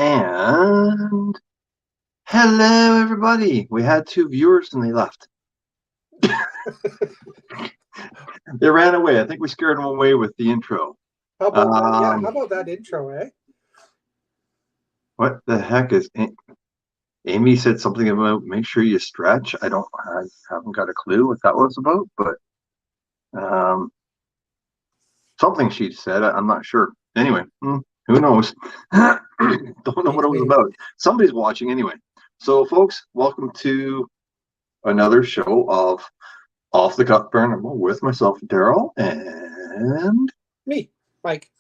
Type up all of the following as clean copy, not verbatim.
And hello, everybody. We had 2 viewers and they left. They ran away. I think we scared them away with the intro. How about that? Yeah, how about that intro, eh? What the heck is Amy said something about make sure you stretch. I haven't got a clue what that was about, but something she said. I'm not sure. Anyway, who knows? Don't know what it was about. Somebody's watching anyway. So, folks, welcome to another show of Off the Cuff Paranormal with myself, Daryl, and me, Mike.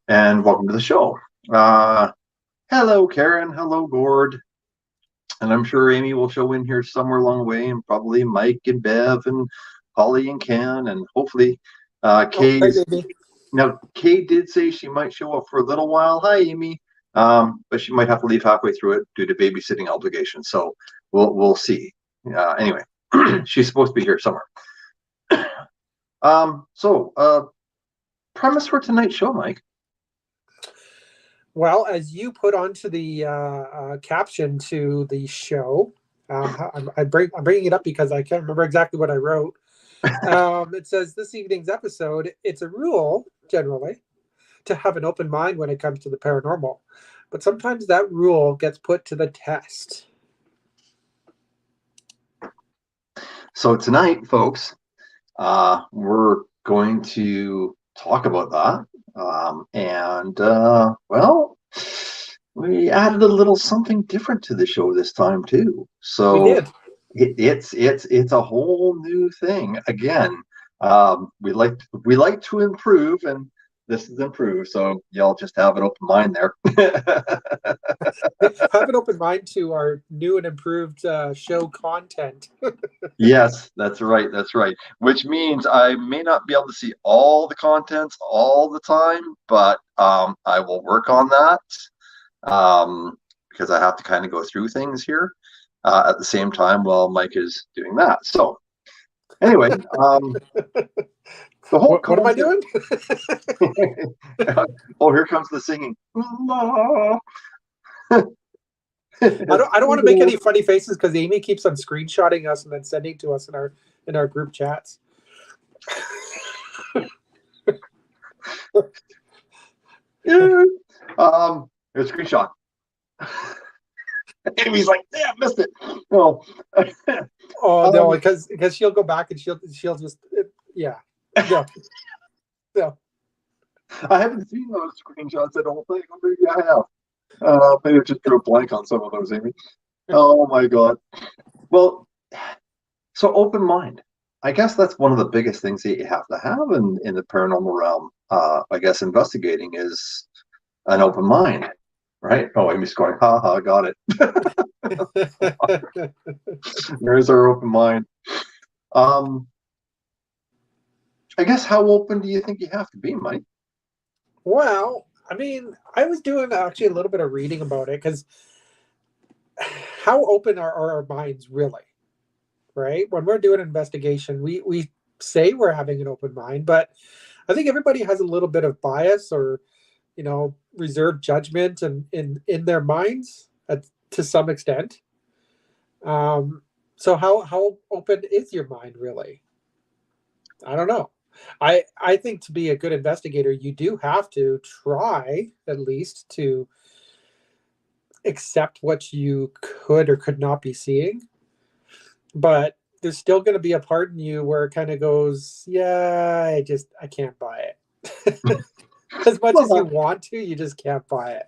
And welcome to the show. Hello, Karen. Hello, Gord. And I'm sure Amy will show in here somewhere along the way, and probably Mike and Bev and Holly and Ken, and hopefully Kay. Now, Kay did say she might show up for a little while. Hi, Amy. But she might have to leave halfway through it due to babysitting obligations. So we'll see. Anyway, she's supposed to be here somewhere. Premise for tonight's show, Mike. Well, as you put onto the caption to the show, I'm bringing it up because I can't remember exactly what I wrote. It says this evening's episode, it's a rule, generally, to have an open mind when it comes to the paranormal. But sometimes that rule gets put to the test. So tonight, folks, we're going to talk about that. Well, we added a little something different to the show this time too. So we did. It's a whole new thing. Again, we like to improve, and this is improved. So y'all just have an open mind there. Have an open mind to our new and improved show content. Yes, that's right. That's right. Which means I may not be able to see all the contents all the time, but I will work on that because I have to kind of go through things here at the same time while Mike is doing that. So anyway, the whole what am I doing? Oh, here comes the singing. I don't want to make any funny faces because Amy keeps on screenshotting us and then sending to us in our group chats. Yeah. A screenshot. Amy's like, yeah, I missed it. No. Oh no, because she'll go back and she'll just yeah. No. I haven't seen those screenshots. I don't think. Maybe I have. Maybe I just drew a blank on some of those, Amy. Oh my God. Well, so open mind. I guess that's one of the biggest things that you have to have in the paranormal realm. I guess investigating is an open mind, right? Oh, Amy's going, ha, got it. There's our open mind. I guess how open do you think you have to be, Mike? Well, I mean, I was doing actually a little bit of reading about it because how open are our minds really? Right? When we're doing an investigation, we say we're having an open mind, but I think everybody has a little bit of bias or, reserved judgment in their minds to some extent. So how open is your mind really? I don't know. I think to be a good investigator, you do have to try at least to accept what you could or could not be seeing. But there's still going to be a part in you where it kind of goes, yeah, I can't buy it. As much as you want to, you just can't buy it.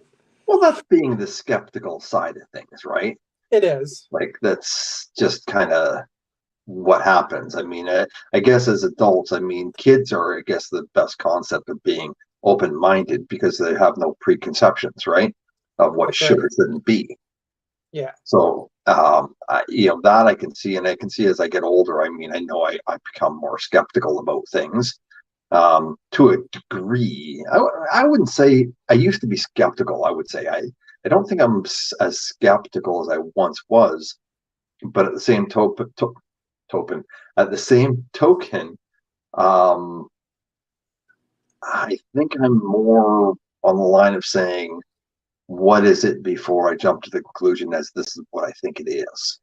Well, that's being the skeptical side of things, right? It is. Like, that's just kind of what happens. I mean, I guess as adults, kids are, I guess, the best concept of being open-minded because they have no preconceptions, right? Of what should or shouldn't be. Yeah. So, that I can see, and I can see as I get older. I know I become more skeptical about things to a degree. I wouldn't say I used to be skeptical. I would say I don't think I'm as skeptical as I once was, but at the same token, I think I'm more on the line of saying what is it before I jump to the conclusion as this is what I think it is.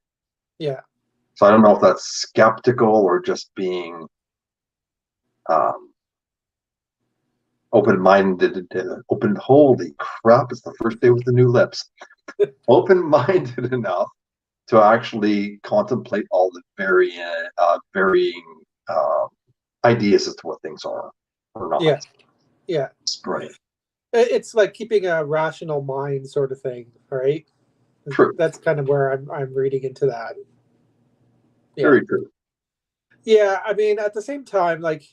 Yeah. So I don't know if that's skeptical or just being open-minded. Holy crap! It's the first day with the new lips. Open-minded enough to actually contemplate all the varying ideas as to what things are or not. Yeah. Yeah. Right. It's like keeping a rational mind, sort of thing, right? True. That's kind of where I'm reading into that. Yeah. Very true. Yeah. I mean, at the same time, like,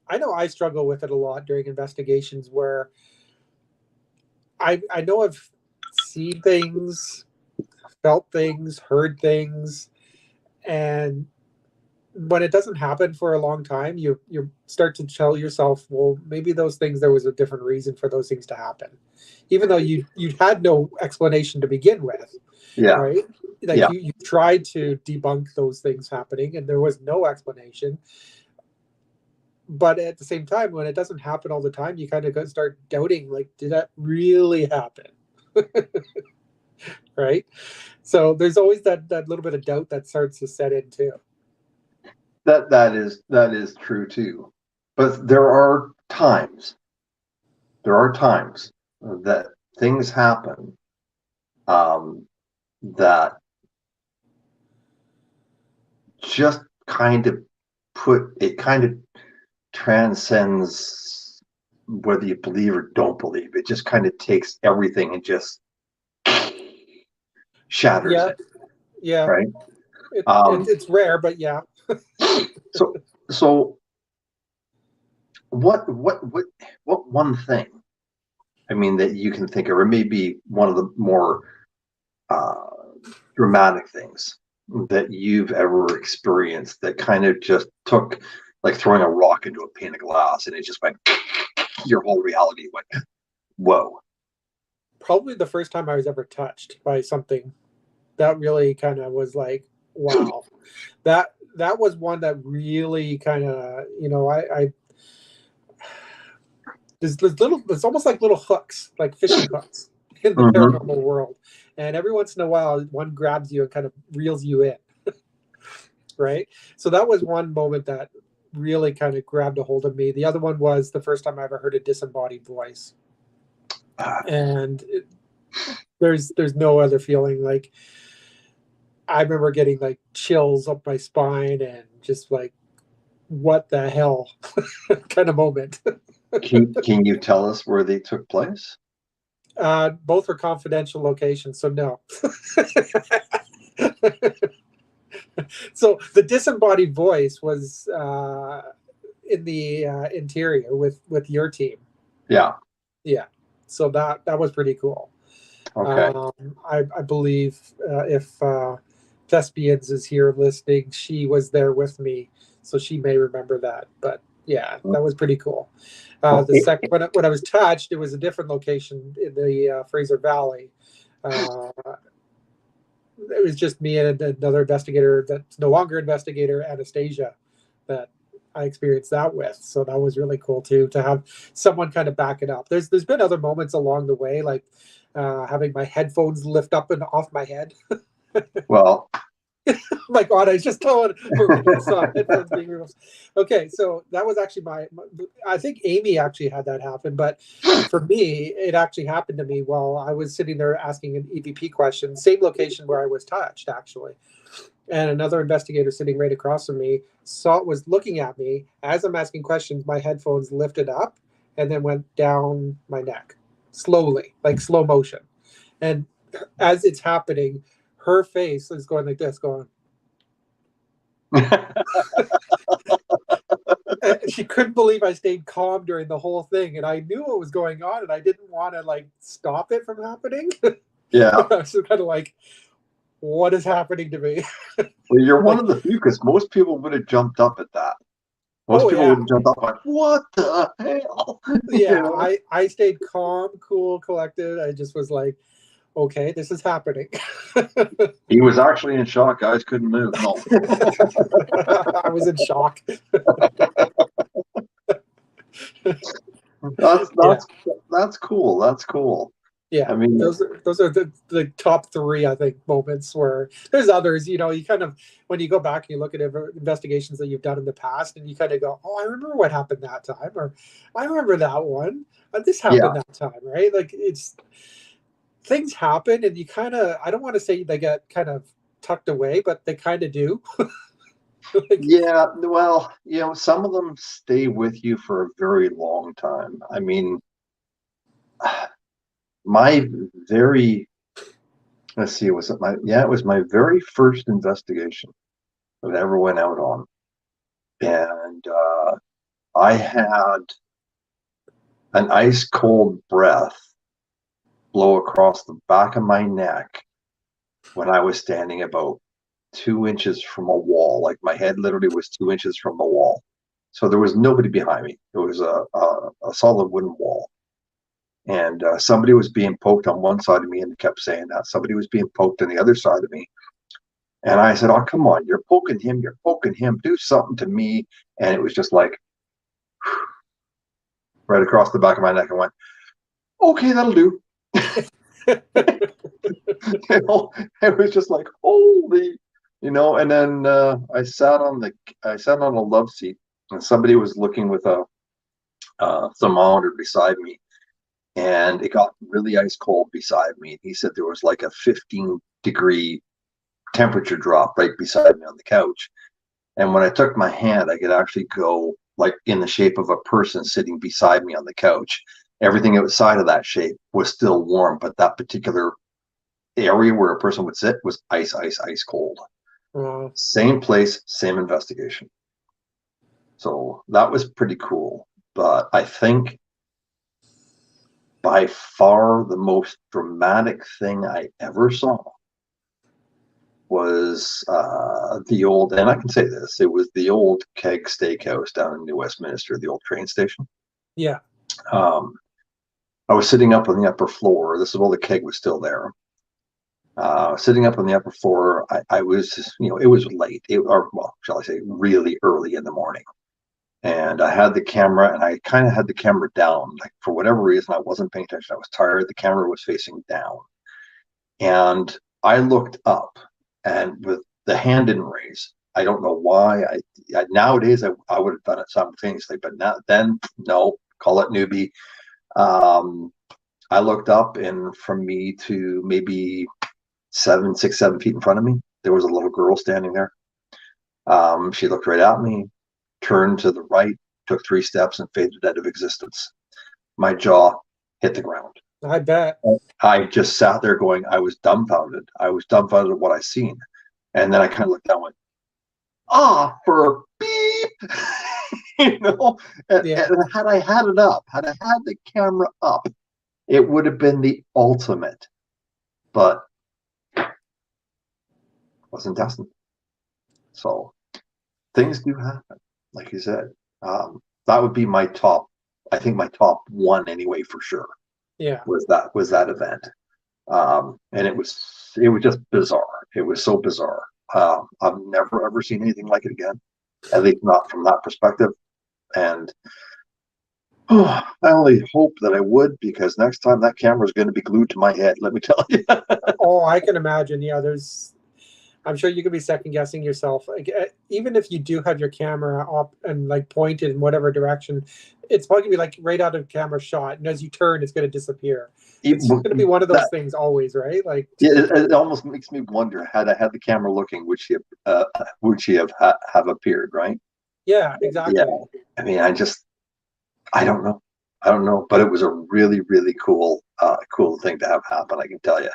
I know I struggle with it a lot during investigations where I know I've seen things, felt things, heard things, and when it doesn't happen for a long time, you start to tell yourself, well, maybe those things, there was a different reason for those things to happen, even though you had no explanation to begin with, Yeah. right? Like Yeah. you tried to debunk those things happening, and there was no explanation. But at the same time, when it doesn't happen all the time, you kind of start doubting, like, did that really happen? Right? So there's always that little bit of doubt that starts to set in too. That is true too. But there are times that things happen that just kind of kind of transcends whether you believe or don't believe. It just kind of takes everything and just shatters Yeah, it, yeah. right? It's rare, but yeah. So what one thing, I mean, that you can think of, or maybe one of the more uh, dramatic things that you've ever experienced that kind of just took, like throwing a rock into a pane of glass and it just went, your whole reality went, whoa. Probably the first time I was ever touched by something that really kind of was like, wow. That was one that really kind of, I there's almost like little hooks, like fishing hooks in the Mm-hmm. paranormal world. And every once in a while, one grabs you and kind of reels you in, right? So that was one moment that really kind of grabbed a hold of me. The other one was the first time I ever heard a disembodied voice. And there's no other feeling. Like, I remember getting like chills up my spine and just like, what the hell kind of moment. Can you tell us where they took place? Both are confidential locations, so no. So the disembodied voice was in the interior with your team. Yeah. Yeah, so that was pretty cool. Okay. I believe if Thespians is here listening, she was there with me, so she may remember that. But yeah, that was pretty cool. The second when I was touched, it was a different location in the Fraser Valley. It was just me and another investigator that's no longer investigator, Anastasia, that I experienced that with. So that was really cool too, to have someone kind of back it up. There's been other moments along the way, like having my headphones lift up and off my head. Well, Oh my God, I just told saw headphones being removed. Okay, so that was actually I think Amy actually had that happen, but for me, it actually happened to me while I was sitting there asking an EVP question, same location where I was touched, actually. And another investigator sitting right across from me was looking at me as I'm asking questions. My headphones lifted up and then went down my neck slowly, like slow motion. And as it's happening, her face is going like this, going. She couldn't believe I stayed calm during the whole thing, and I knew what was going on, and I didn't want to like stop it from happening. yeah. I was kind of like, what is happening to me? Well, you're Like, one of the few, because most people would have jumped up at that. Most oh people yeah, would have jumped up like, what the hell? yeah. I stayed calm, cool, collected. I just was like, okay, this is happening. He was actually in shock. Guys couldn't move. No. I was in shock. That's Yeah. that's cool. That's cool. Yeah, I mean, those are the top three, I think, moments where there's others. You kind of when you go back and you look at investigations that you've done in the past, and you kind of go, "Oh, I remember what happened that time," or "I remember that one. This yeah, happened that time," right? Like it's things happen, and you kind of I don't want to say they get kind of tucked away, but they kind of do. Like, yeah. Well, some of them stay with you for a very long time. I mean, my very let's see, was it my yeah, it was my very first investigation that I ever went out on, and I had an ice cold breath blow across the back of my neck when I was standing about 2 inches from a wall. Like my head literally was 2 inches from the wall. So there was nobody behind me. It was a solid wooden wall. And somebody was being poked on one side of me and kept saying that. Somebody was being poked on the other side of me. And I said, "Oh, come on, you're poking him. You're poking him. Do something to me." And it was just like right across the back of my neck. I went, "Okay, that'll do." It was just like, holy, and then I sat on a love seat, and somebody was looking with a thermometer beside me, and it got really ice cold beside me. He said there was like a 15-degree temperature drop right beside me on the couch. And when I took my hand, I could actually go like in the shape of a person sitting beside me on the couch. Everything outside of that shape was still warm, but that particular area where a person would sit was ice, ice, ice cold. uh, Same place, same investigation. So that was pretty cool. But I think by far the most dramatic thing I ever saw was the old, and I can say this, it was the old Keg Steakhouse down in New Westminster, the old train station. yeah, Um, I was sitting up on the upper floor. This is while the keg was still there. Sitting up on the upper floor, I was, it was late, or well, shall I say, really early in the morning. And I had the camera, and I kind of had the camera down. Like for whatever reason, I wasn't paying attention. I was tired. The camera was facing down, and I looked up, and with the hand didn't raise. I don't know why. Nowadays I would have done it simultaneously, but not then. No, call it newbie. Um, I looked up, and from me to maybe 7 feet in front of me, there was a little girl standing there. She looked right at me, turned to the right, took 3 steps, and faded out of existence. My jaw hit the ground. I bet. I just sat there going, I was dumbfounded. I was dumbfounded at what I seen. And then I kind of looked down and went, for beep. you know, Yeah, and had I had it up, had I had the camera up, it would have been the ultimate. But wasn't destined. So things do happen, like you said. That would be my top. I think my top one anyway, for sure. yeah. Was that event, and it was just bizarre. It was so bizarre. I've never ever seen anything like it again, at least not from that perspective. And I only hope that I would, because next time that camera is going to be glued to my head. Let me tell you. Oh, I can imagine. Yeah, there's. I'm sure you could be second guessing yourself. Like, even if you do have your camera up and like pointed in whatever direction, it's probably gonna be like right out of camera shot, and as you turn, it's going to disappear. It's going to be one of those that things always, right? Like, it almost makes me wonder, had I had the camera looking, would she have appeared, right? yeah, Yeah. exactly. I mean, I don't know. I don't know, but it was a really, really cool thing to have happen. I can tell you.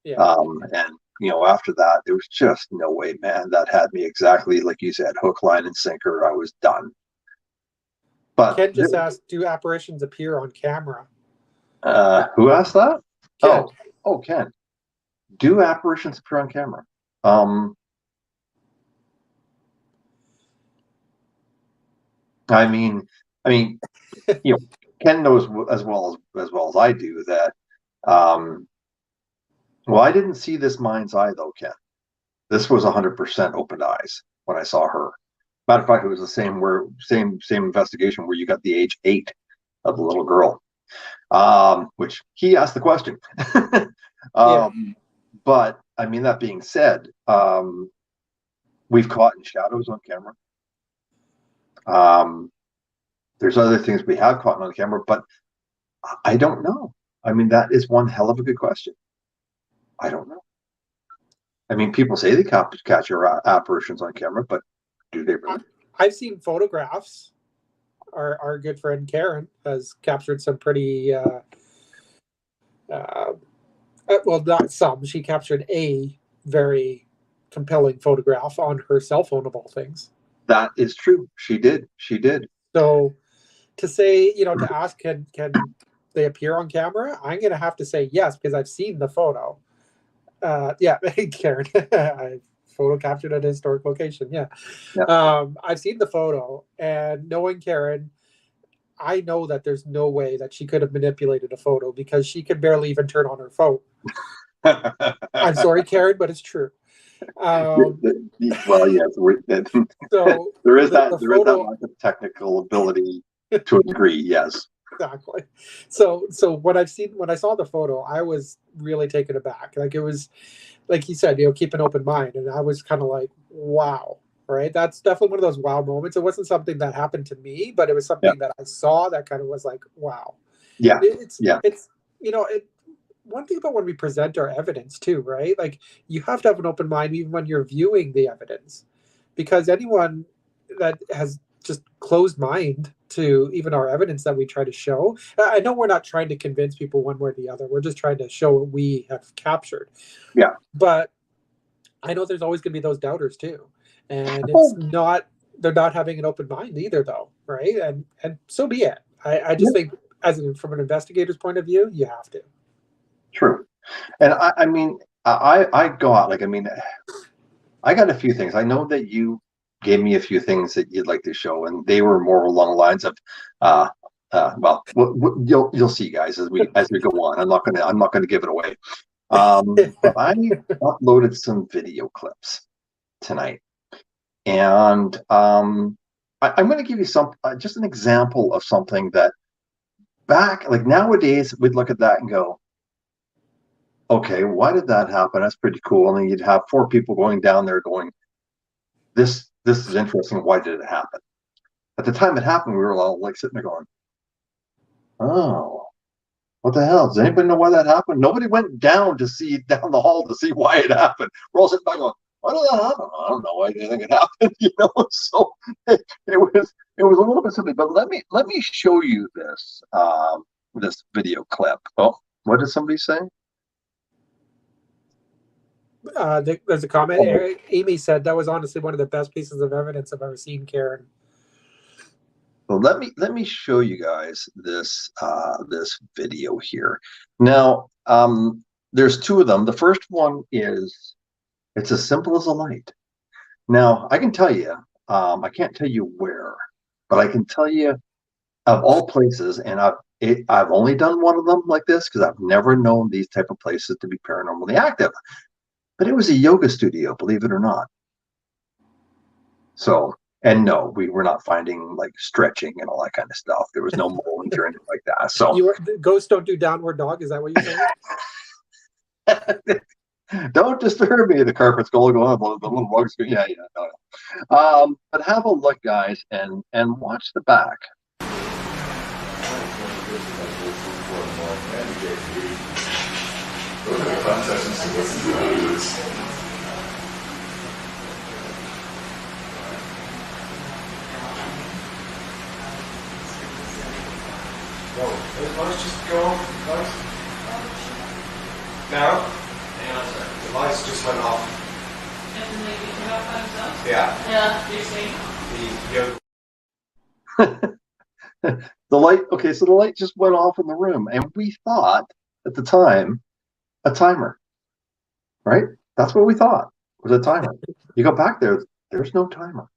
Yeah. And after that, there was just no way, man. That had me exactly like you said, hook, line, and sinker. I was done. But Ken just asked, "Do apparitions appear on camera?" who asked that? Ken. Oh, Ken. Do apparitions appear on camera? Um, I mean, I mean, you know, Ken knows as well as I do that. Um, well, I didn't see this mind's eye though, Ken. This was 100% open eyes when I saw her. Matter of fact, it was the same investigation where you got the age 8 of the little girl. which he asked the question. Yeah. But I mean, that being said, we've caught in shadows on camera. There's other things we have caught on camera, but I don't know. I mean, that is one hell of a good question. I don't know. I mean, people say they catch your apparitions on camera, but do they really? I've seen photographs. Our good friend Karen has captured some pretty well, not some. She captured a very compelling photograph on her cell phone of all things. That is true. She did. She did. So to say, to ask, can they appear on camera? I'm going to have to say yes because I've seen the photo. Yeah, Karen, I photo captured at a historic location. Yeah, I've seen the photo, and knowing Karen, I know that there's no way that she could have manipulated a photo because she could barely even turn on her phone. I'm sorry, Karen, but it's true. Well, yes, so there is that lack of technical ability to a degree. Yes, exactly. So when I saw the photo, I was really taken aback. Like, it was, like he said, keep an open mind, and I was kind of like, wow. Right, that's definitely one of those wow moments. It wasn't something that happened to me, but it was something that I saw that kind of was like, wow. Yeah, it's one thing about when we present our evidence too, right? Like, you have to have an open mind even when you're viewing the evidence, because anyone that has just closed mind to even our evidence that we try to show, I know we're not trying to convince people one way or the other. We're just trying to show what we have captured. Yeah. But I know there's always going to be those doubters too. And they're not having an open mind either, though, right? And so be it. I just think, from an investigator's point of view, you have to. True. And I mean, I got I got a few things. I know that you gave me a few things that you'd like to show, and they were more along the lines of, well, you'll see, guys, as we go on. I'm not gonna give it away. But I uploaded some video clips tonight, and I'm going to give you just an example of something that nowadays we'd look at that and go, okay, why did that happen? That's pretty cool. And you'd have 4 people going down there going, this is interesting. Why did it happen? At the time it happened, we were all like sitting there going, oh, what the hell? Does anybody know why that happened? Nobody went down the hall to see why it happened. We're all sitting back going, why did that happen? I don't know. Why do you think it happened? So it was a little bit silly. But let me show you this video clip. Oh, what did somebody say? There's a comment. Amy said that was honestly one of the best pieces of evidence I've ever seen, Karen. Well, let me show you guys this video here. Now, there's 2 of them. The first one it's as simple as a light. Now, I can tell you, I can't tell you where, but I can tell you of all places, and I've only done one of them like this because I've never known these type of places to be paranormally active. But it was a yoga studio, believe it or not. So, and no, we were not finding like stretching and all that kind of stuff. There was no mold or anything like that. So ghosts don't do downward dog. Is that what you're saying? Don't disturb me. The carpet's going on. The little bugs. Yeah. No. But have a look, guys, and watch the back. Those lights just go off, guys. Now, hang on a second. The lights just went off. Yeah. Yeah. The light. Okay, so the light just went off in the room, and we thought at the time a timer. Right? That's what we thought was a timer. You go back there. There's no timer.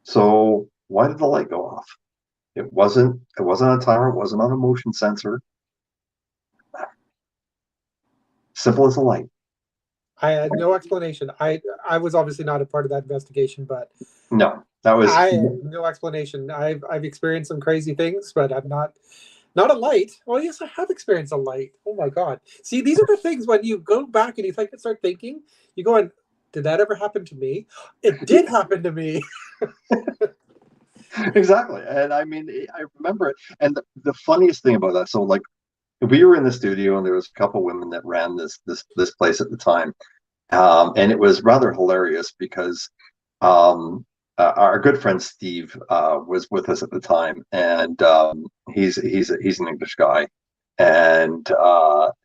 So why did the light go off? It wasn't a timer. It wasn't on a motion sensor. Simple as a light. I had no explanation. I was obviously not a part of that investigation, but no, that was. I had no explanation. I've experienced some crazy things, but I'm not. Not a light. Well, yes, I have experienced a light. Oh my god! See, these are the things when you go back and you start thinking, you go, "And did that ever happen to me?" It did happen to me. Exactly. And I mean, I remember it. And the funniest thing about that, so like we were in the studio and there was a couple women that ran this place at the time. And it was rather hilarious because our good friend Steve was with us at the time, and he's an English guy, and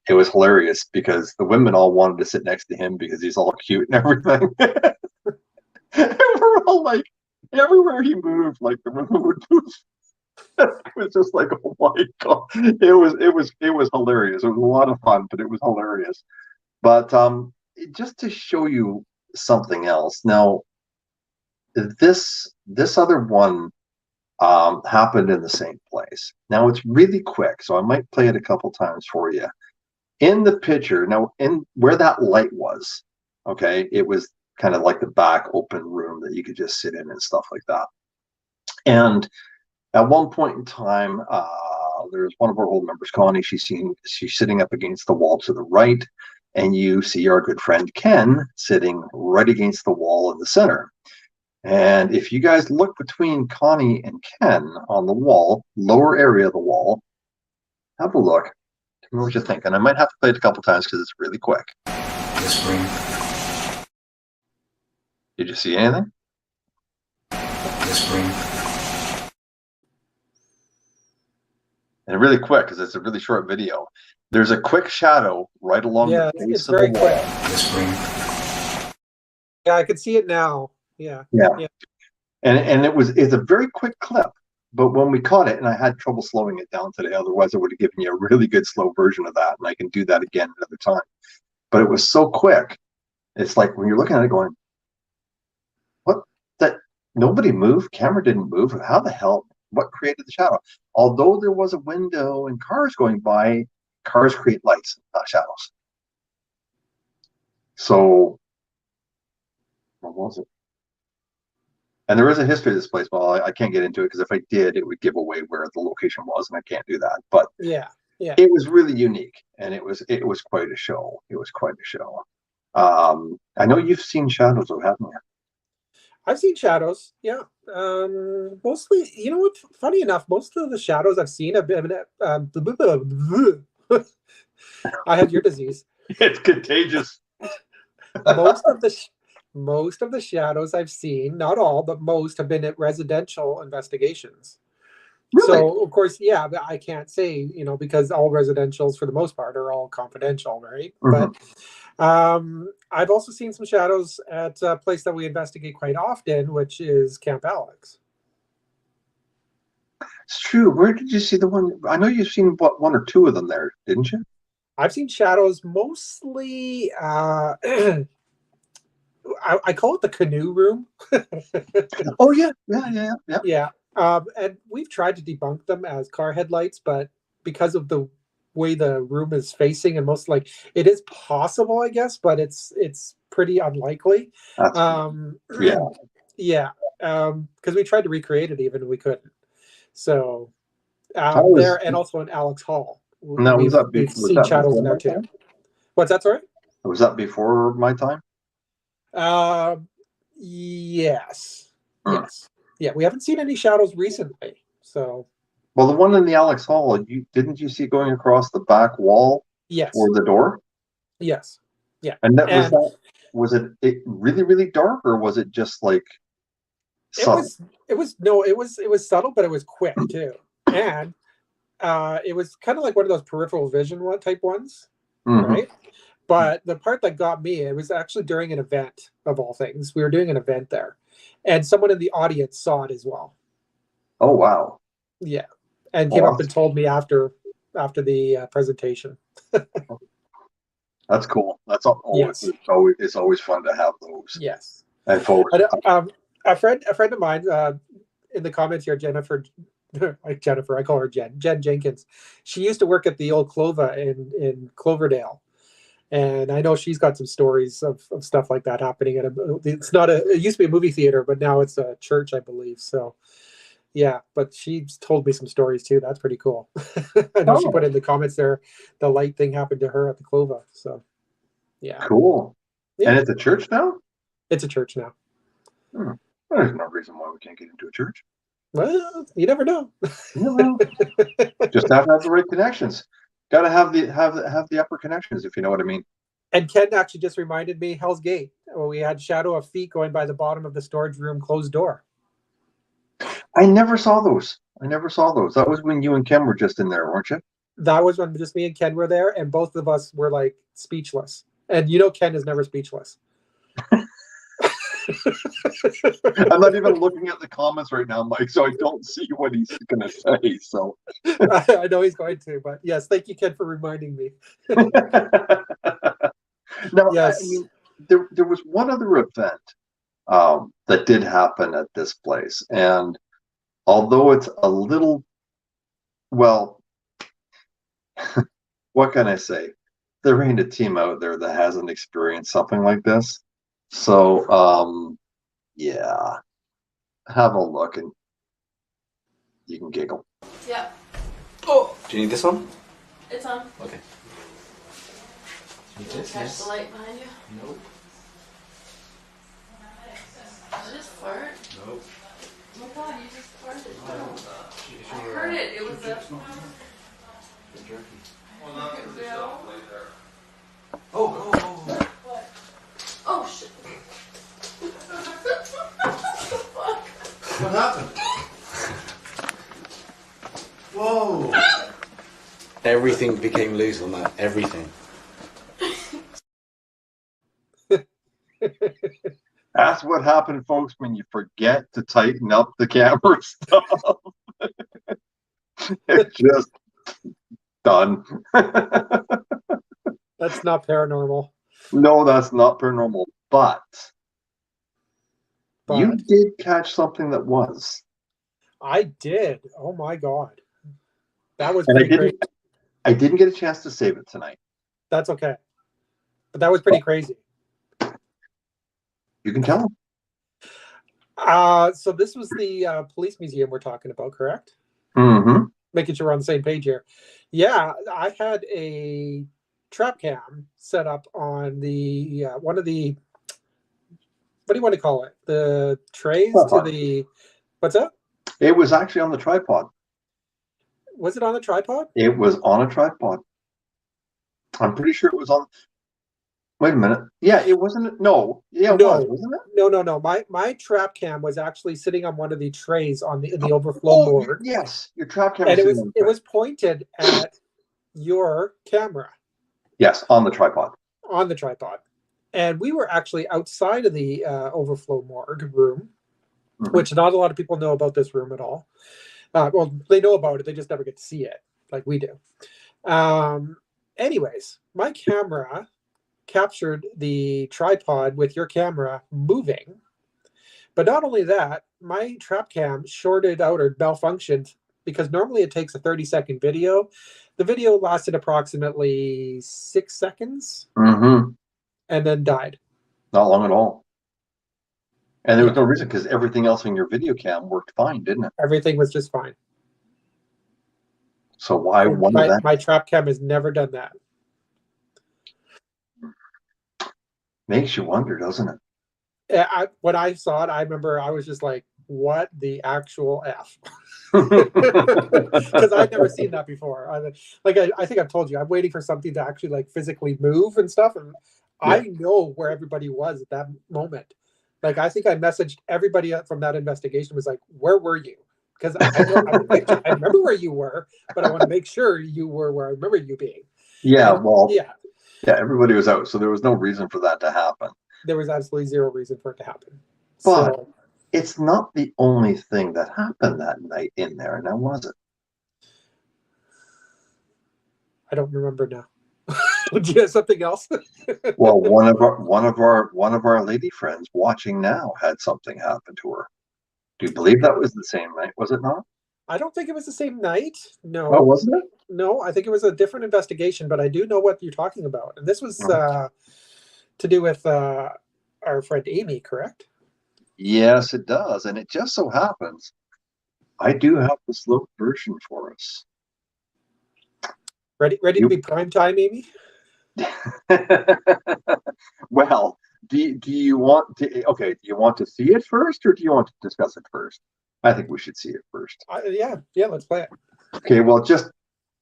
it was hilarious because the women all wanted to sit next to him because he's all cute and everything. We're all like, everywhere he moved, like the women would move. It was just like, oh my god, it was hilarious. It was a lot of fun, but it was hilarious. But just to show you something else. Now, this other one happened in the same place. Now it's really quick, so I might play it a couple times for you. In the picture, now in where that light was, okay, it was kind of like the back open room that you could just sit in and stuff like that. And at one point in time, there's one of our old members, Connie. She's sitting up against the wall to the right, and you see our good friend Ken sitting right against the wall in the center. And if you guys look between Connie and Ken on the wall, lower area of the wall, have a look. Tell me what you think. And I might have to play it a couple times because it's really quick. Whispering. Did you see anything? Whispering. And really quick because it's a really short video. There's a quick shadow right along the base it's of very the wall. quick. Whispering. Yeah, I can see it now. Yeah. And it's a very quick clip. But when we caught it, and I had trouble slowing it down today, otherwise I would have given you a really good slow version of that, and I can do that again another time. But it was so quick. It's like when you're looking at it going, what? That nobody moved, camera didn't move. How the hell? What created the shadow? Although there was a window and cars going by, cars create lights, not shadows. So, what was it? And there is a history of this place. Well, I can't get into it because if I did, it would give away where the location was, and I can't do that. But Yeah. it was really unique, and it was quite a show. It was quite a show. I know you've seen shadows, though, haven't you? I've seen shadows. Yeah. Mostly, you know what? Funny enough, most of the shadows I've seen have been. I had your disease. It's contagious. Most of the shadows I've seen, not all, but most have been at residential investigations. Really? So of course, yeah, but I can't say, because all residentials for the most part are all confidential, right? Mhm. But I've also seen some shadows at a place that we investigate quite often, which is Camp Alex. It's true. Where did you see the one? I know you've seen one or two of them there, didn't you? I've seen shadows mostly. I call it the canoe room. Oh yeah. Yeah. And we've tried to debunk them as car headlights, but because of the way the room is facing, and most like it is possible, I guess, but it's pretty unlikely. That's yeah. Yeah. Because we tried to recreate it, even we couldn't. So there, and also in Alex Hall, No, we've seen shadows in there too. What's that? Sorry. Was that before my time? Yes. Yes. Yeah, we haven't seen any shadows recently. So. Well, the one in the Alex Hall, didn't you see going across the back wall? Yes. Or the door? Yes. Yeah. And was it really, really dark, or was it just like subtle? It was subtle, but it was quick too. And it was kind of like one of those peripheral vision type ones, right? But the part that got me, it was actually during an event of all things. We were doing an event there, and someone in the audience saw it as well. Oh wow! Yeah, and came up and told me after the presentation. That's cool. That's always it's always fun to have those. Yes. And folks, a friend of mine in the comments here, Jennifer, I call her Jen Jenkins. She used to work at the old Clova in Cloverdale. And I know she's got some stories of stuff like that happening. It used to be a movie theater, but now it's a church, I believe. So Yeah, but she's told me some stories too. That's pretty cool. I know she put in the comments there the light thing happened to her at the Clova. So yeah. Cool. Yeah. And it's a church now? It's a church now. There's no reason why we can't get into a church. Well, you never know. Just have to have the right connections. Got to have the upper connections, if you know what I mean. And Ken actually just reminded me Hell's Gate. Well, we had shadow of feet going by the bottom of the storage room closed door. I never saw those. That was when you and Ken were just in there, weren't you? That was when just me and Ken were there, and both of us were like speechless. And you know, Ken is never speechless. I'm not even looking at the comments right now, Mike, so I don't see what he's going to say. So I know he's going to, but yes, thank you, Ken, for reminding me. Now, yes. I mean, there was one other event that did happen at this place, and although it's a little, well, what can I say? There ain't a team out there that hasn't experienced something like this. So, yeah, have a look and you can giggle. Yeah. Oh, do you need this one? It's on. Okay. Can you catch the light behind you? Nope. Did you just fart? Nope. Oh my god, you just farted. I heard it. It was a... Oh. What? Oh shit. What happened? Whoa. Everything became loose on that. Everything. That's what happened, folks, when you forget to tighten up the camera stuff. It's just done. That's not paranormal. No, that's not paranormal. But you did catch something that was. I did. Oh my god. That was And pretty crazy. I didn't get a chance to save it tonight. That's okay. But that was pretty crazy. You can tell them. So this was the police museum we're talking about, correct? Mm-hmm. Making sure we're on the same page here. Yeah, I had a trap cam set up on the one of the, what do you want to call it? The trays to the, what's that? It was actually on the tripod. Was it on the tripod? It was on a tripod. I'm pretty sure it was on. Wait a minute. Yeah, it wasn't. No. Yeah, it was, wasn't it? No. My trap cam was actually sitting on one of the trays on the overflow board. Yes, your trap cam. And it was pointed at your camera. Yes, on the tripod. On the tripod. And we were actually outside of the overflow morgue room, which not a lot of people know about this room at all. Well, they know about it. They just never get to see it like we do. Anyways, my camera captured the tripod with your camera moving. But not only that, my trap cam shorted out or malfunctioned because normally it takes a 30-second video. The video lasted approximately 6 seconds and then died. Not long at all. And there was no reason because everything else on your video cam worked fine, didn't it? Everything was just fine. So why one of that? My trap cam has never done that. Makes you wonder, doesn't it? When I saw it, I remember I was just like, what the actual F? Because I'd never seen that before. I think I've told you, I'm waiting for something to actually like physically move and stuff. And I know where everybody was at that moment. Like, I think I messaged everybody from that investigation, was like, where were you? Because I remember where you were, but I want to make sure you were where I remember you being. Yeah, yeah, everybody was out, so there was no reason for that to happen. There was absolutely zero reason for it to happen. But it's not the only thing that happened that night in there, now was it? I don't remember now. Do you have something else? Well, one of our lady friends watching now had something happen to her. Do you believe that was the same night? Was it not? I don't think it was the same night. No. Oh, wasn't it? No, I think it was a different investigation, but I do know what you're talking about. And this was to do with our friend Amy, correct? Yes, it does. And it just so happens I do have the slow version for us. Ready to be prime time, Amy? Well, do you want to? Okay, do you want to see it first, or do you want to discuss it first? I think we should see it first. Yeah. Let's play it. Okay, well, just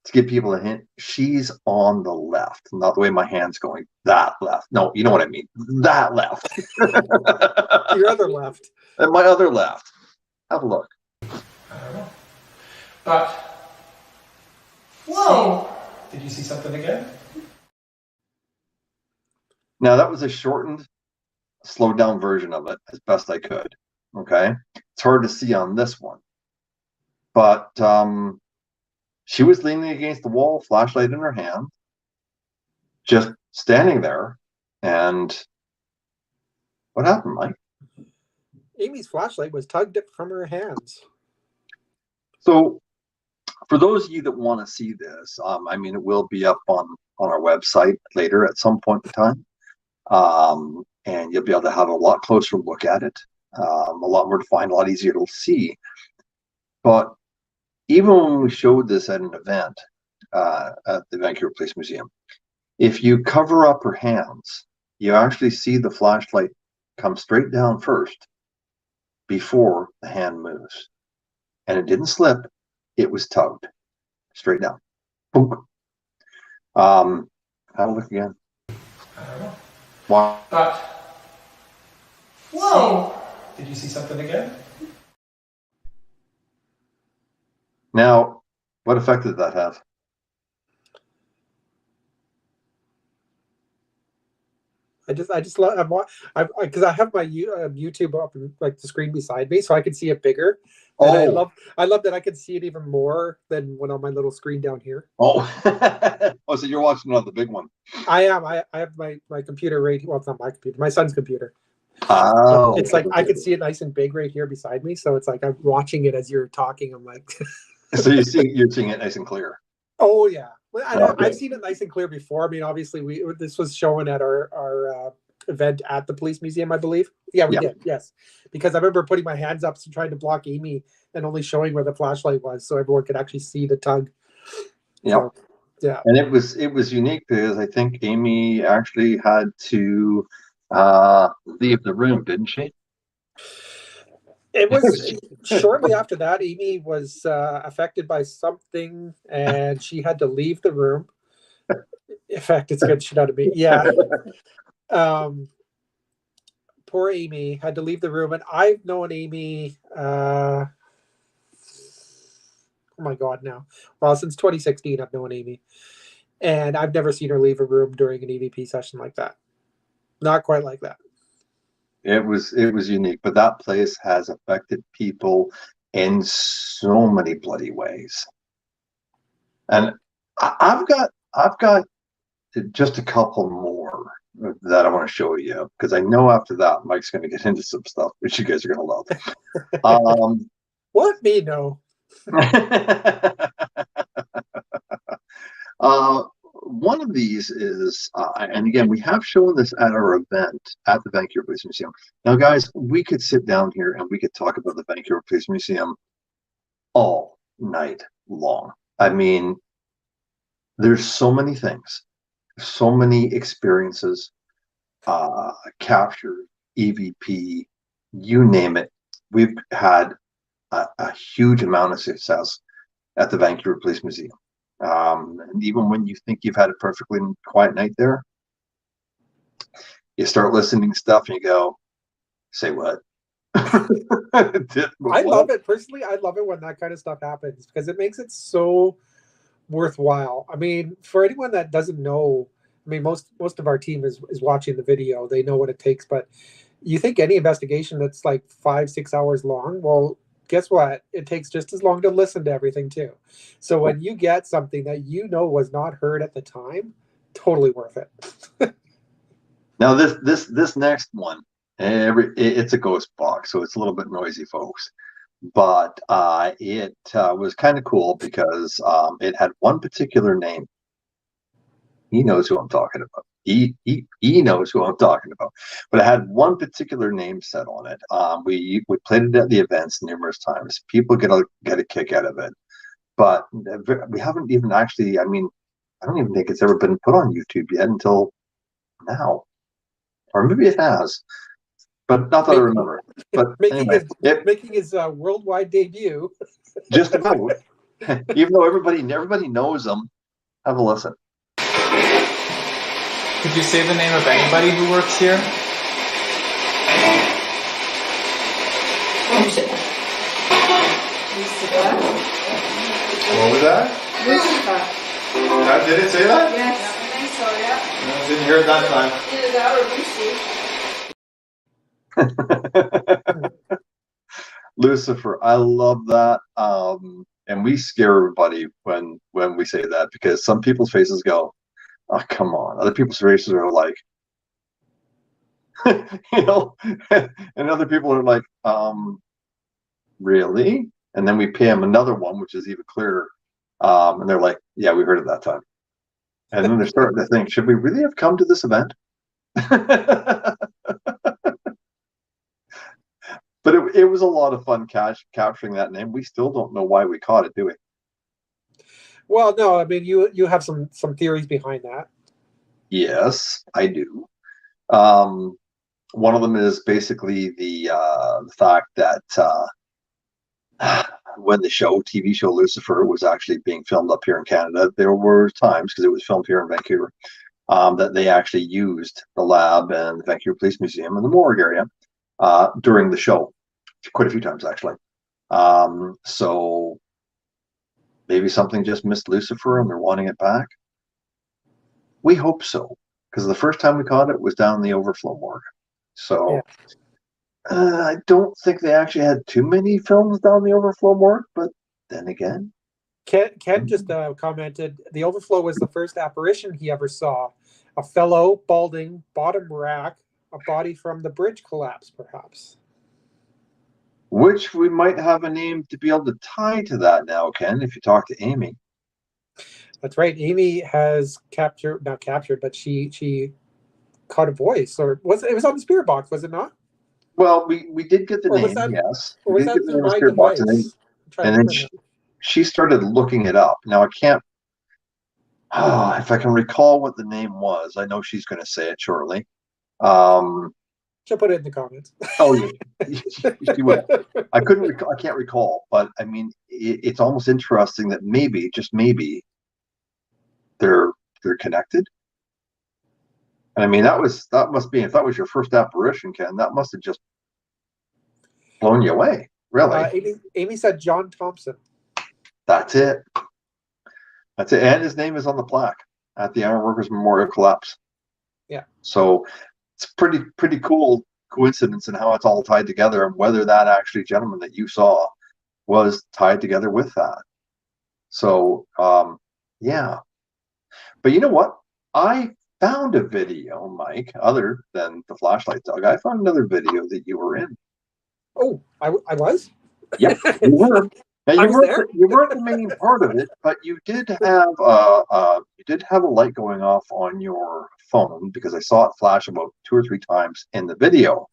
to give people a hint, she's on the left, not the way my hand's going. That left. No, you know what I mean. That left. Your other left. And my other left. Have a look. I don't know. But Whoa! did you see something again? Now that was a shortened, slowed down version of it as best I could. Okay, it's hard to see on this one, but she was leaning against the wall, flashlight in her hand, just standing there. And what happened, Mike? Amy's flashlight was tugged from her hands. So, for those of you that want to see this, I mean, it will be up on our website later at some point in time. And you'll be able to have a lot closer look at it, a lot more defined, a lot easier to see. But even when we showed this at an event at the Vancouver Police Museum, if you cover up her hands, you actually see the flashlight come straight down first before the hand moves. And it didn't slip, it was tugged straight down. Boom. Have a look again. I don't know. Wow. But Whoa! did you see something again? Now, what effect did that have? I just love because I have my YouTube up like the screen beside me, so I can see it bigger. And I love that I can see it even more than when on my little screen down here. Oh, so you're watching on the big one. I am. I have my computer right. Well, it's not my computer. My son's computer. Oh, It's like I can see it nice and big right here beside me. So it's like I'm watching it as you're talking. I'm like, so you're seeing it nice and clear. oh yeah. Well, Okay. I've seen it nice and clear before. I mean, obviously, this was shown at our event at the police museum, I believe. Yeah, we did. Yes, because I remember putting my hands up and trying to block Amy and only showing where the flashlight was, so everyone could actually see the tug. Yeah, so, yeah. And it was unique because I think Amy actually had to leave the room, didn't she? It was shortly after that. Amy was affected by something, and she had to leave the room. In fact, it scared the shit out of me. Yeah. Poor Amy had to leave the room, and I've known Amy. Oh my God! Now, well, since 2016, I've known Amy, and I've never seen her leave a room during an EVP session like that. Not quite like that. It was unique, but that place has affected people in so many bloody ways. And I've got just a couple more that I want to show you because I know after that Mike's going to get into some stuff which you guys are going to love. What me no? One of these is, and again, we have shown this at our event at the Vancouver Police Museum. Now, guys, we could sit down here and we could talk about the Vancouver Police Museum all night long. I mean, there's so many things, so many experiences, capture, EVP, you name it. We've had a huge amount of success at the Vancouver Police Museum. And even when you think you've had a perfectly quiet night there, you start listening to stuff and you go, say what? I love it personally. I love it when that kind of stuff happens because it makes it so worthwhile. I mean, for anyone that doesn't know, I mean, most of our team is watching the video. They know what it takes, but you think any investigation that's like 5-6 hours long, well, guess what? It takes just as long to listen to everything too. So when you get something that you know was not heard at the time, totally worth it. Now this next one, it's a ghost box, so it's a little bit noisy, folks. But it was kind of cool because it had one particular name. He knows who I'm talking about. he knows who I'm talking about. But it had one particular name set on it. We played it at the events numerous times. People get a kick out of it. But we haven't even actually. I mean, I don't even think it's ever been put on YouTube yet until now, or maybe it has, but not that I remember. But anyway, making his worldwide debut. Just about. Even though everybody knows them, have a listen. Could you say the name of anybody who works here? Lucifer. What was that? Lucifer. Did it say that? Yes, I think so, yeah. No, I didn't hear it that time. Either that or Lucy. Lucifer, I love that. And we scare everybody when we say that, because some people's faces go, "Oh, come on." Other people's faces are like, and other people are like, really? And then we pay them another one, which is even clearer. And they're like, "Yeah, we heard it that time." And then they're starting to think, should we really have come to this event? But it was a lot of fun capturing that name. We still don't know why we caught it, do we? Well, no, I mean, you have some theories behind that. Yes, I do. One of them is basically the fact that when the TV show Lucifer was actually being filmed up here in Canada, there were times, because it was filmed here in Vancouver, that they actually used the lab and the Vancouver Police Museum in the morgue area during the show, quite a few times actually. So maybe something just missed Lucifer and they're wanting it back. We hope so, because the first time we caught it was down in the overflow morgue. So yeah. I don't think they actually had too many films down the overflow morgue, but then again. Ken just commented, the overflow was the first apparition he ever saw. A fellow, balding, bottom rack, a body from the bridge collapse, perhaps. Which we might have a name to be able to tie to that now, Ken, if you talk to Amy. That's right. Amy has not captured, but she caught a voice, or it was on the spirit box, was it not? Well, we did get the name, yes. Or was that through my device? And then she started looking it up. Now I can't. If I can recall what the name was, I know she's going to say it shortly. She'll put it in the comments. Oh, yeah. She will. I can't recall, but I mean, it's almost interesting that maybe, just maybe, they're connected. And I mean, that must be, if that was your first apparition, Ken, that must have just blown you away, really. Amy said John Thompson. That's it. And his name is on the plaque at the Iron Workers Memorial Collapse. Yeah. So it's pretty cool coincidence in how it's all tied together, and whether that actually gentleman that you saw was tied together with that. So yeah. But you know what? I found a video, Mike, other than the flashlight dog. I found another video that you were in. Oh, I was? Yep, you were. Now, you weren't the main part of it, but you did have a light going off on your phone, because I saw it flash about 2 or 3 times in the video.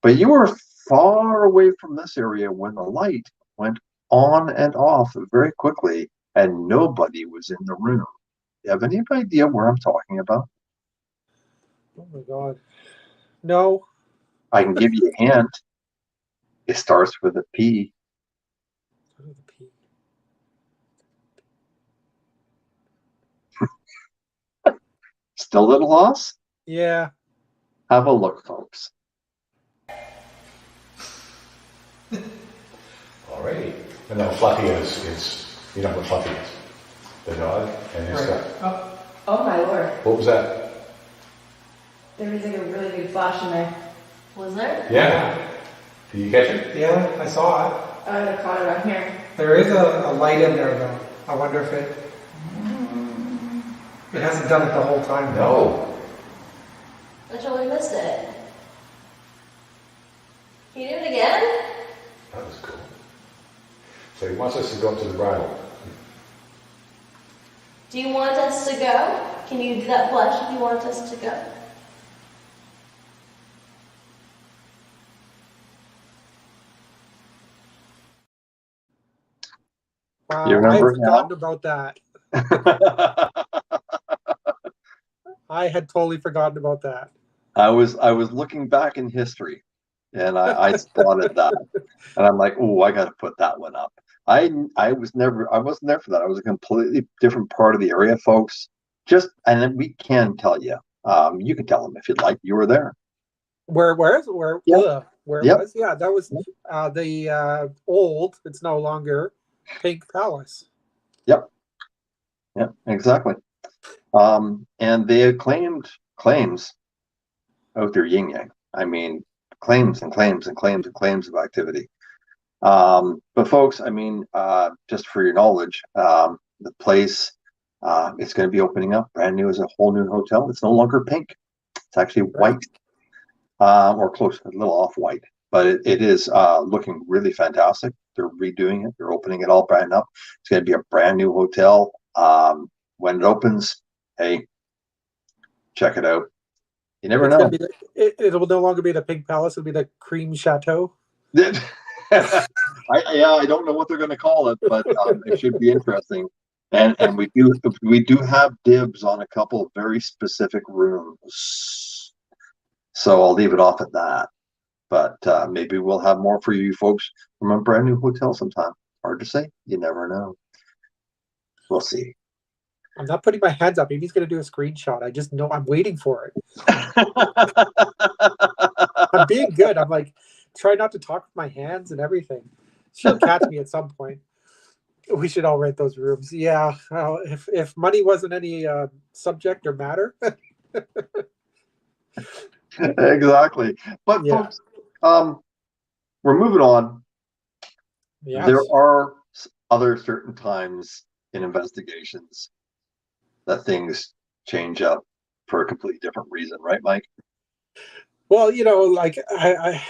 But you were far away from this area when the light went on and off very quickly, and nobody was in the room. You have any idea where I'm talking about? Oh my God. No. I can give you a hint. It starts with a P. Still a little lost? Yeah. Have a look, folks. Alrighty. And now Fluffy is you know what Fluffy is? The dog and his stuff. Oh my Lord. What was that? There was like a really big flash in there. Was there? Yeah. Did you catch it? Yeah, I saw it. I would have caught it on here. There is a light in there, though. I wonder if it hasn't done it the whole time. No. I totally missed it. He did it again? That was cool. So he wants us to go up to the bridle. Do you want us to go? Can you do that flush if you want us to go? You Wow, I had remember forgotten about that. now? I had totally forgotten about that. I was looking back in history, and I spotted that, and I'm like, oh, I got to put that one up. I wasn't there for that. I was a completely different part of the area, folks. And then we can tell you. You can tell them if you'd like. You were there. Where Yep. it Yep. was? Yeah, that was the old. It's no longer Pink Palace. Yep. Yep. Exactly. And they had claims out there, yin yang. I mean, claims and claims and claims and claims of activity. But folks, I mean, just for your knowledge, the place it's going to be opening up brand new as a whole new hotel. It's no longer pink; it's actually white, or close, a little off white. But it is looking really fantastic. They're redoing it. They're opening it all brand up. It's going to be a brand new hotel. When it opens, hey, check it out. You never It's know. gonna be it will no longer be the Pink Palace. It'll be the Cream Chateau. I don't know what they're going to call it, but it should be interesting. And we do have dibs on a couple of very specific rooms, so I'll leave it off at that. But maybe we'll have more for you folks from a brand new hotel sometime. Hard to say. You never know. We'll see. I'm not putting my hands up. Maybe he's going to do a screenshot. I just know I'm waiting for it. I'm being good. I'm like, try not to talk with my hands and everything. She'll catch me at some point. We should all rent those rooms. Yeah. If money wasn't any subject or matter. Exactly. But Yeah. folks, we're moving on. Yes. There are other certain times in investigations that things change up for a completely different reason, right, Mike? Well, like I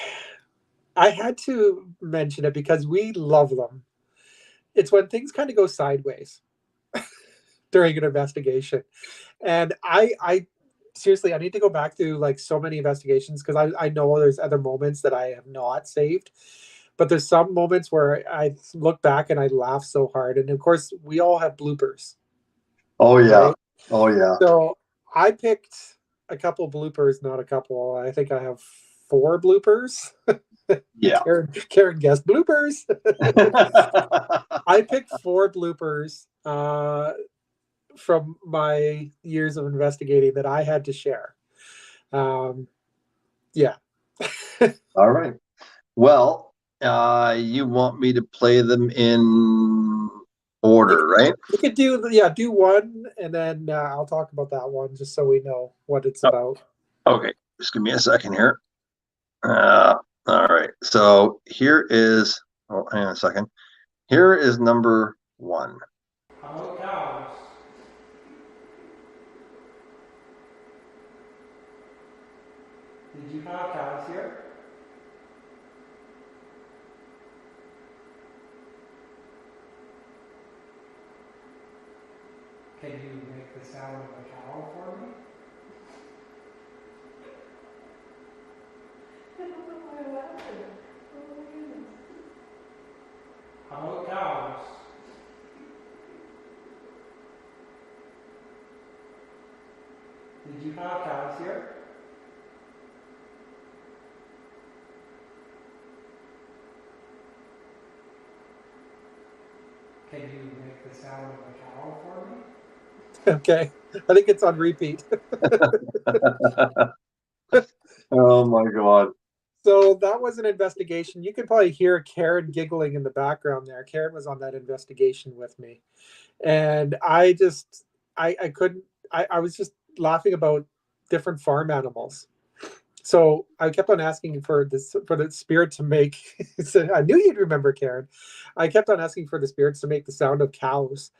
had to mention it because we love them. It's when things kind of go sideways during an investigation. And I seriously, I need to go back to like so many investigations because I know there's other moments that I have not saved. But there's some moments where I look back and I laugh so hard. And of course, we all have bloopers. Oh yeah. Right? Oh yeah. So I picked a couple bloopers, not a couple. I think I have 4 bloopers. Yeah. Karen guessed bloopers. I picked 4 bloopers from my years of investigating that I had to share. Yeah. All right. Well, you want me to play them in order, right? You could do one, and then I'll talk about that one just so we know what it's about. Okay. Just give me a second here. All right. So here is. Oh, hang on a second. Here is number 1. Hello, cows. Did you have cows here? Can you make the sound of a cow for me? Hello, cows. Did you have cows here? Can you make the sound of a cow for me? Okay. I think it's on repeat. Oh my God. So that was an investigation. You can probably hear Karen giggling in the background there. Karen was on that investigation with me. And I couldn't, I was just laughing about different farm animals. So I kept on asking for the spirit to make, so I knew you'd remember, Karen. I kept on asking for the spirits to make the sound of cows.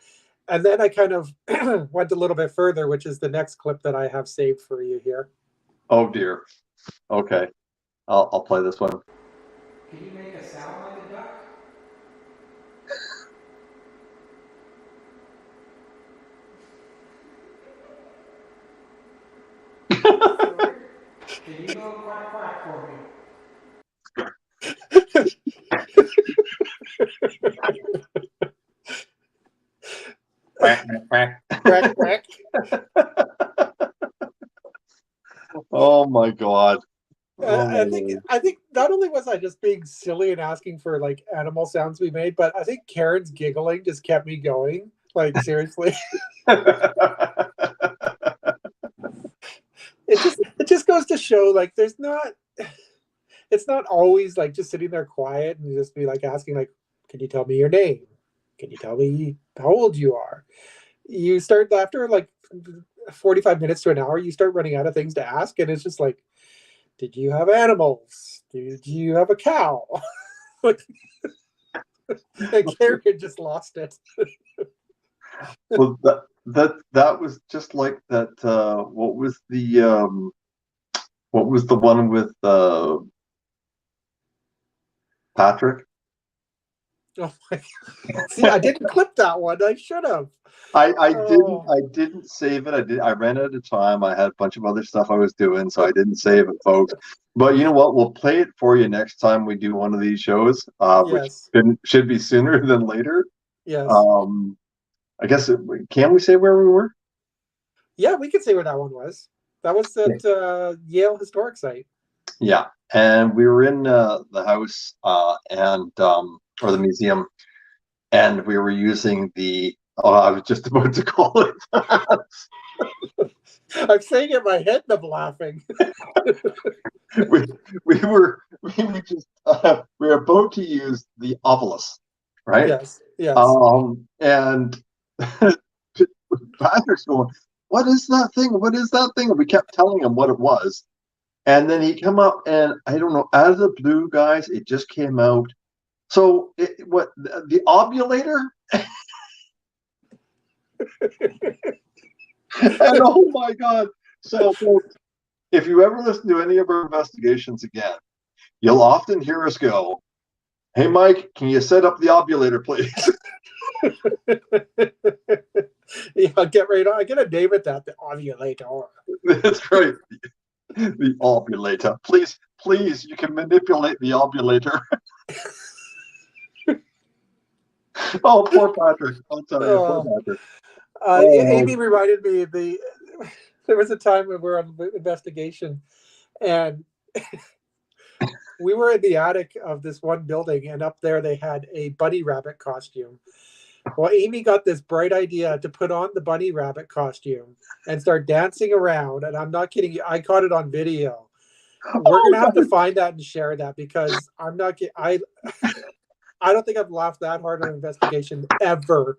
And then I kind of went a little bit further, which is the next clip that I have saved for you here. Oh dear. Okay. I'll play this one. Can you make a sound like a duck? story? Can you go quack quack for me? Quack, quack. Quack, quack. Oh my God. Oh my I think Lord. I think not only was I just being silly and asking for like animal sounds to be made, but I think Karen's giggling just kept me going. Like seriously, it just goes to show like there's not it's not always like just sitting there quiet and just be like asking like, can you tell me your name? Can you tell me how old you are? You start after like 45 minutes to an hour, you start running out of things to ask, and it's just like, did you have animals? Did you have a cow? Like, and Karen just lost it. Well, that was just like that. What was the one with Patrick? Oh my God. See, I didn't clip that one. I should have. I Oh. didn't save it. I ran out of time. I had a bunch of other stuff I was doing, so I didn't save it, folks. But you know what? We'll play it for you next time we do one of these shows, which Yes. should be sooner than later. Yes. I guess can we say where we were? Yeah, we could say where that one was. That was at Yale Historic Site. Yeah, and we were in the house and or the museum, and we were using the. Oh, I was just about to call it. I'm saying it in my head and I'm laughing. we were about to use the obelisk, right? Yes. Yes. And Patrick's going, "What is that thing? What is that thing?" And we kept telling him what it was. And then he come up and I don't know, out of the blue, guys, it just came out. So what the ovulator? And oh my God. So folks, if you ever listen to any of our investigations again, you'll often hear us go, "Hey Mike, can you set up the ovulator, please?" Yeah, I'll get right on. I get a name at that, the ovulator. That's right. The ovulator. Please, you can manipulate the ovulator. Oh, poor Patrick. I'll tell you, poor Patrick. Amy reminded me there was a time when we were on investigation and we were in the attic of this one building, and up there they had a bunny rabbit costume. Well, Amy got this bright idea to put on the bunny rabbit costume and start dancing around. And I'm not kidding you. I caught it on video. We're going to have to find that and share that because I'm not kidding. I don't think I've laughed that hard on investigation ever.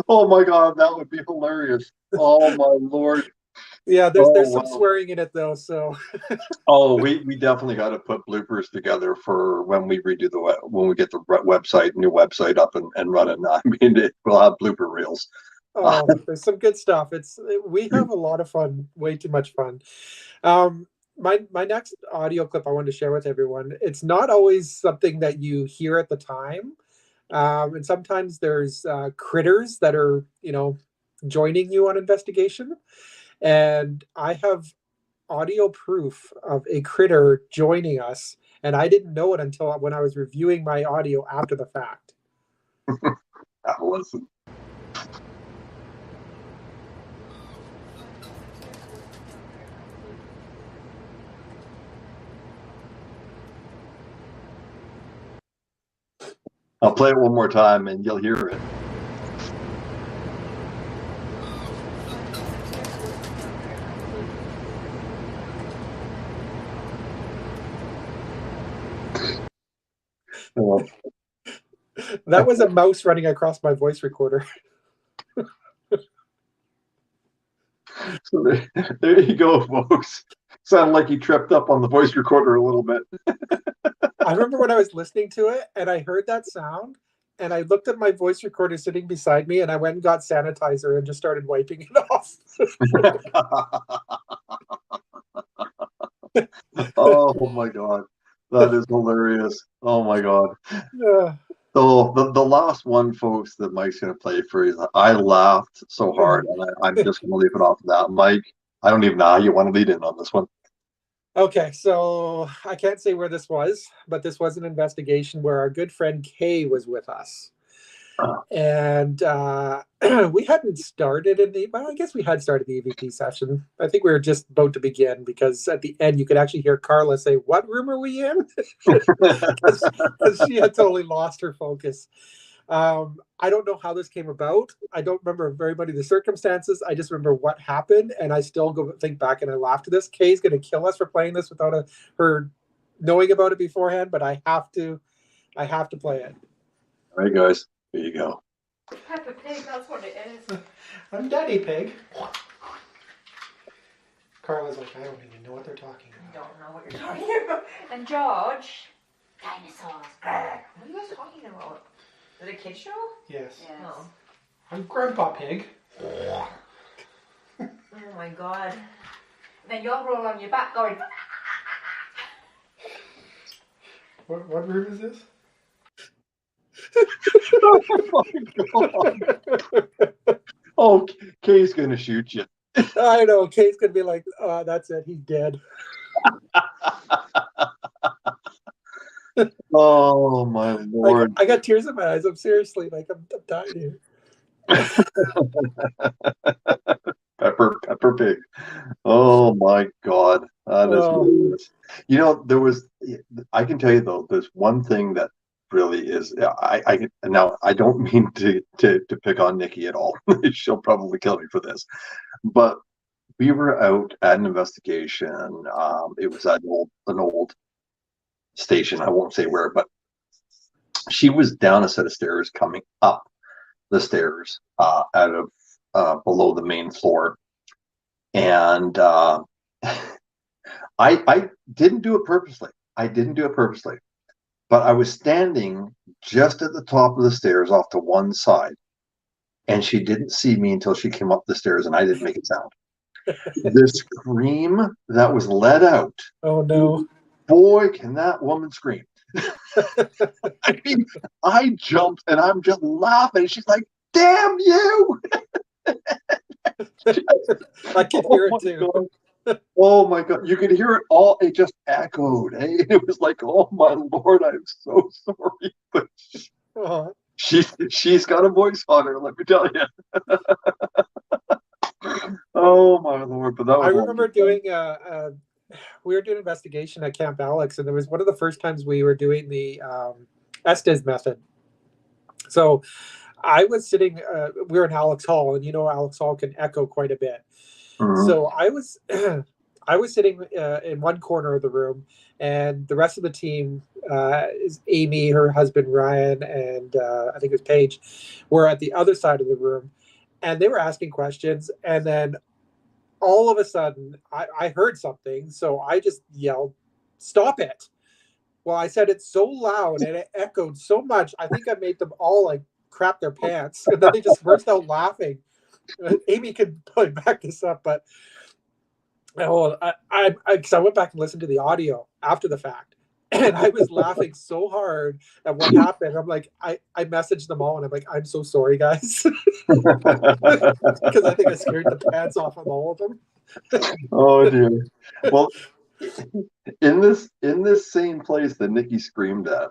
Oh my God, that would be hilarious. Oh my Lord. Yeah, there's some swearing in it though. So. Oh, we definitely got to put bloopers together for when we redo when we get the new website up and running. I mean, we'll have blooper reels. Oh, there's some good stuff. We have a lot of fun, way too much fun. My next audio clip I wanted to share with everyone. It's not always something that you hear at the time, and sometimes there's critters that are joining you on investigation. And I have audio proof of a critter joining us, and I didn't know it until when I was reviewing my audio after the fact. Listen. I'll play it one more time and you'll hear it. That was a mouse running across my voice recorder. So there you go, folks. Sounded like you tripped up on the voice recorder a little bit. I remember when I was listening to it and I heard that sound and I looked at my voice recorder sitting beside me and I went and got sanitizer and just started wiping it off. Oh my God. That is hilarious. Oh my God. Yeah. So the last one, folks, that Mike's going to play for you, I laughed so hard, and I'm just going to leave it off of that. Mike, I don't even know how you want to lead in on this one. Okay, so I can't say where this was, but this was an investigation where our good friend Kay was with us. And we hadn't started well, I guess we had started the EVP session. I think we were just about to begin because at the end you could actually hear Carla say, "What room are we in?" Because she had totally lost her focus. I don't know how this came about. I don't remember very many of the circumstances. I just remember what happened, and I still go think back and I laugh to this. Kay's going to kill us for playing this without her knowing about it beforehand, but I have to play it. All right, guys, here you go. Peppa Pig, that's what it is. I'm Daddy Pig. Carla's like, I don't even know what they're talking about. Don't know what you're talking about. And George, dinosaurs. What are you guys talking about? Is it a kid show? Yes. No. I'm Grandpa Pig. Oh my god. And then you'll roll on your back going. What room is this? Oh, Kay's gonna shoot you. I know. Kay's gonna be like, that's it. He's dead. Oh my lord! I got tears in my eyes. I'm seriously like, I'm dying here. Pepper Pig. Oh my god! Hilarious. You know, there was. I can tell you though, there's one thing that really is. I now I don't mean to pick on Nikki at all. She'll probably kill me for this, but we were out at an investigation. It was at an old station. I won't say where, but she was down a set of stairs coming up the stairs out of below the main floor, and I didn't do it purposely. But I was standing just at the top of the stairs off to one side, and she didn't see me until she came up the stairs, and I didn't make a sound. The scream that was let out. Oh no. Boy, can that woman scream. I mean, I jumped and I'm just laughing. She's like, damn you. I can hear it too. God. Oh my God. You could hear it all. It just echoed. Eh? It was like, oh my Lord, I'm so sorry. But she's got a voice on her, let me tell you. Oh my Lord. But that was I remember doing we were doing an investigation at Camp Alex, and it was one of the first times we were doing the Estes method. So I was sitting, we were in Alex Hall, and you know Alex Hall can echo quite a bit. Mm-hmm. So I was sitting in one corner of the room, and the rest of the team is Amy, her husband Ryan, and I think it was Paige, were at the other side of the room, and they were asking questions, and then all of a sudden, I heard something, so I just yelled, "Stop it!" Well, I said it so loud and it echoed so much, I think I made them all like crap their pants, and then they just burst out laughing. Amy could probably back this up, but I went back and listened to the audio after the fact, and I was laughing so hard at what happened. I'm like, I messaged them all, and I'm like, I'm so sorry, guys, because I think I scared the pants off of all of them. Oh dear. Well, in this same place that Nikki screamed at,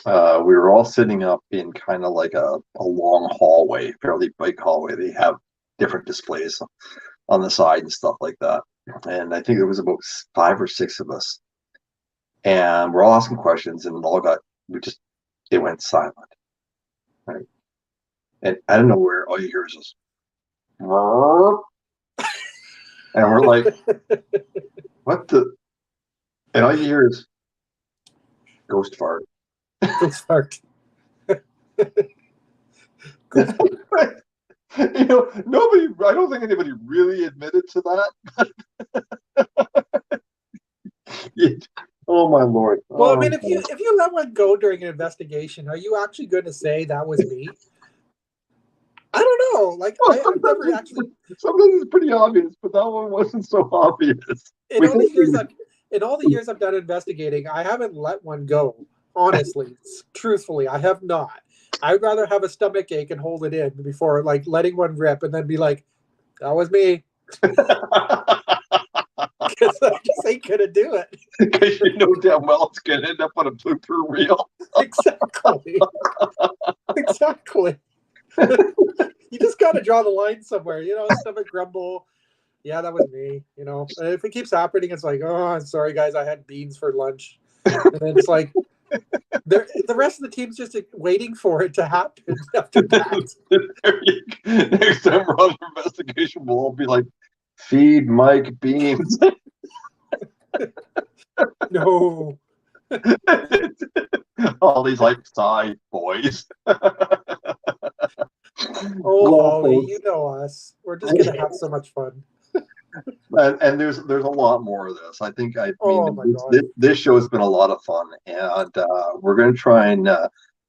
we were all sitting up in kind of like a long hallway, fairly big hallway. They have different displays on the side and stuff like that. And I think there was about 5 or 6 of us. And we're all asking questions, and it went silent. Right. And I don't know where all you hear is this. And we're like, what the? And all you hear is ghost fart. Ghost fart. You know, I don't think anybody really admitted to that. Oh my Lord. Well, I mean, if you let one go during an investigation, are you actually going to say that was me? I don't know. Like, I've never actually. Sometimes it's pretty obvious, but that one wasn't so obvious. In all the years I've done investigating, I haven't let one go. Honestly, truthfully, I have not. I'd rather have a stomach ache and hold it in before like letting one rip and then be like, "That was me." because I just ain't gonna do it. Because you know damn well it's going to end up on a blooper reel. Exactly. Exactly. You just got to draw the line somewhere, stomach grumble. Yeah, that was me, And if it keeps happening, it's like, oh, I'm sorry, guys, I had beans for lunch. And then it's like, the rest of the team's just waiting for it to happen after that. Next time we're on an investigation, we'll all be like, feed Mike beans. No. All these like side boys. Oh, Well, Holly, folks. you know us. We're just gonna have so much fun. And there's a lot more of this. I think Oh my God. This show has been a lot of fun, and we're going to try and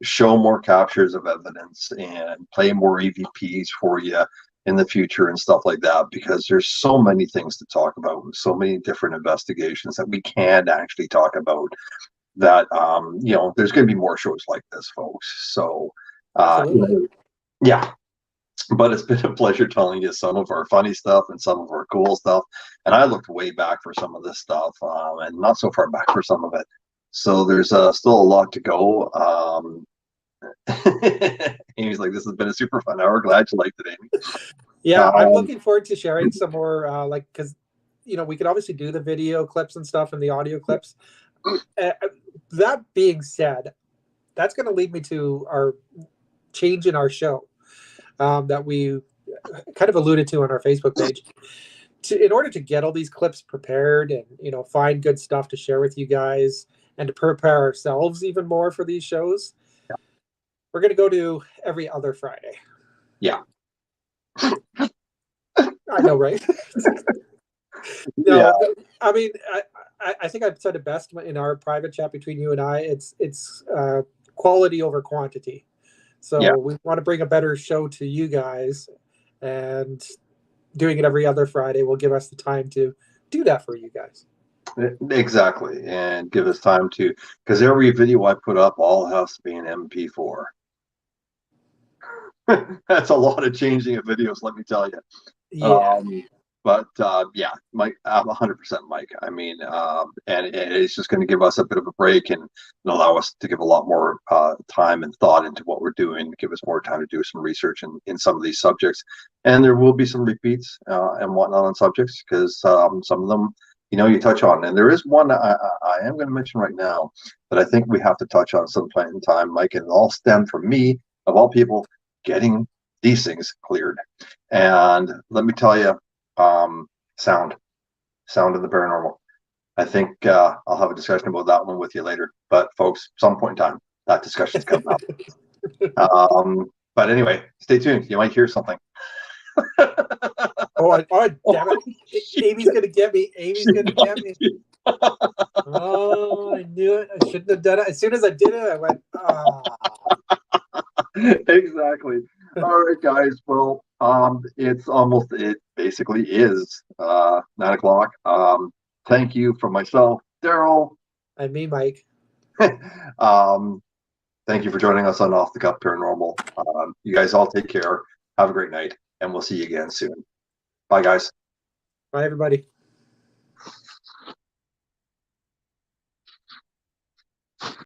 show more captures of evidence and play more EVPs for you in the future and stuff like that, because there's so many things to talk about, so many different investigations that we can actually talk about. That there's going to be more shows like this, folks. So yeah. But it's been a pleasure telling you some of our funny stuff and some of our cool stuff. And I looked way back for some of this stuff, and not so far back for some of it. So there's still a lot to go. Amy's like, this has been a super fun hour. Glad you liked it, Amy. Yeah, I'm looking forward to sharing some more, because, we can obviously do the video clips and stuff and the audio clips. That being said, that's going to lead me to our change in our show. That we kind of alluded to on our Facebook page. In order to get all these clips prepared and find good stuff to share with you guys and to prepare ourselves even more for these shows, we're going to go to every other Friday. Yeah. I know, right? No, yeah. I mean, I think I've said it best in our private chat between you and I. It's quality over quantity. So we want to bring a better show to you guys, and doing it every other Friday will give us the time to do that for you guys. Exactly. And give us time to, because every video I put up all has to be an MP4. That's a lot of changing of videos, let me tell you. Yeah. Yeah, Mike, I'm 100% Mike. I mean, and it's just going to give us a bit of a break and allow us to give a lot more time and thought into what we're doing, give us more time to do some research in some of these subjects. And there will be some repeats and whatnot on subjects, because some of them, you touch on. And there is one I am going to mention right now that I think we have to touch on some point in time, Mike, and it all stemmed from me, of all people, getting these things cleared. And let me tell you, sound in the paranormal. I think I'll have a discussion about that one with you later. But folks, some point in time, that discussion's coming up. But anyway, stay tuned. You might hear something. Oh, damn it. Amy's going to get me. Amy's going to get me. Oh, I knew it. I shouldn't have done it. As soon as I did it, I went, Exactly. All right, guys. Well, it basically is 9:00. Thank you from myself, Daryl. And me, Mike. Thank you for joining us on Off the Cuff Paranormal. You guys all take care. Have a great night, and we'll see you again soon. Bye, guys. Bye, everybody.